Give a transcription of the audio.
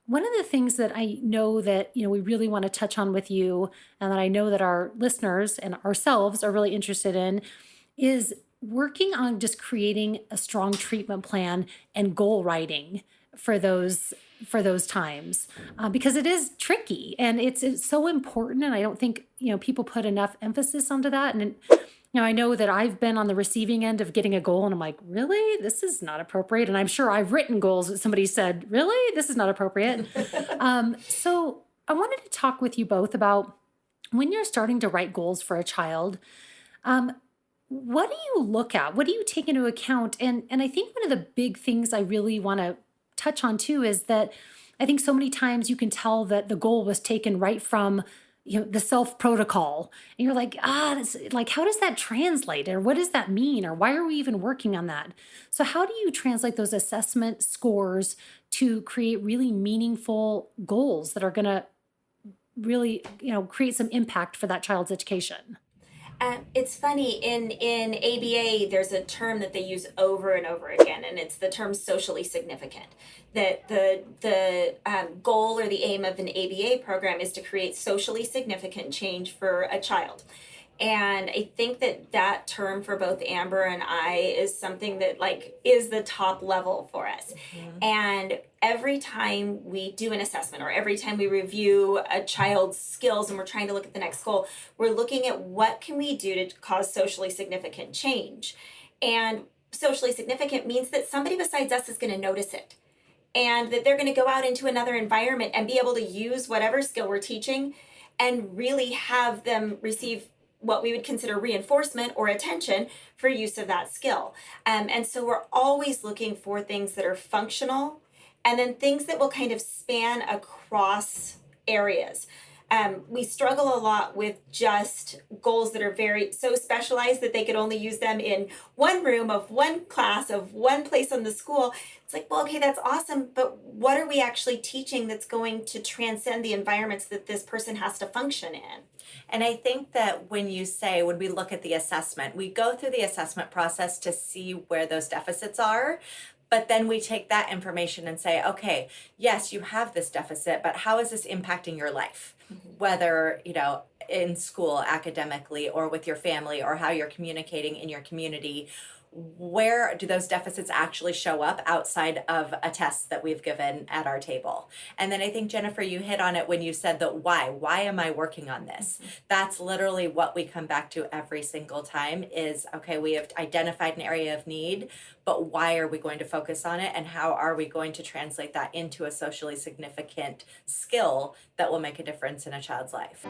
One of the things that I know that, we really want to touch on with you and that I know that our listeners and ourselves are really interested in is working on just creating a strong treatment plan and goal writing for those times, because it is tricky and it's so important, and I don't think people put enough emphasis onto that. And I know that I've been on the receiving end of getting a goal and I'm like, really? This is not appropriate. And I'm sure I've written goals that somebody said, really? This is not appropriate. So I wanted to talk with you both about when you're starting to write goals for a child. Um, what do you look at? What do you take into account? And I think one of the big things I really want to touch on too is that I think so many times you can tell that the goal was taken right from the self protocol, and you're like, this, like, how does that translate, or what does that mean, or why are we even working on that? So how do you translate those assessment scores to create really meaningful goals that are going to really create some impact for that child's education? It's funny, in ABA, there's a term that they use over and over again, and it's the term socially significant. That the goal or the aim of an ABA program is to create socially significant change for a child. And I think that that term for both Amber and I is something that like is the top level for us. Mhm. And every time we do an assessment or every time we review a child's skills and we're trying to look at the next goal, we're looking at what can we do to cause socially significant change. And socially significant means that somebody besides us is going to notice it, and that they're going to go out into another environment and be able to use whatever skill we're teaching and really have them receive what we would consider reinforcement or attention for use of that skill. And so we're always looking for things that are functional and then things that will kind of span across areas. We struggle a lot with just goals that are very so specialized that they could only use them in one room of one class of one place on the school. It's like, well, okay, that's awesome, but what are we actually teaching that's going to transcend the environments that this person has to function in? And I think that when we look at the assessment, we go through the assessment process to see where those deficits are. But then we take that information and say, okay, yes, you have this deficit, but how is this impacting your life? Mhm. Whether, in school, academically, or with your family, or how you're communicating in your community, where do those deficits actually show up outside of a test that we've given at our table? And then I think, Jennifer, you hit on it when you said that why am I working on this? That's literally what we come back to every single time is, okay, we have identified an area of need, but why are we going to focus on it, and how are we going to translate that into a socially significant skill that will make a difference in a child's life?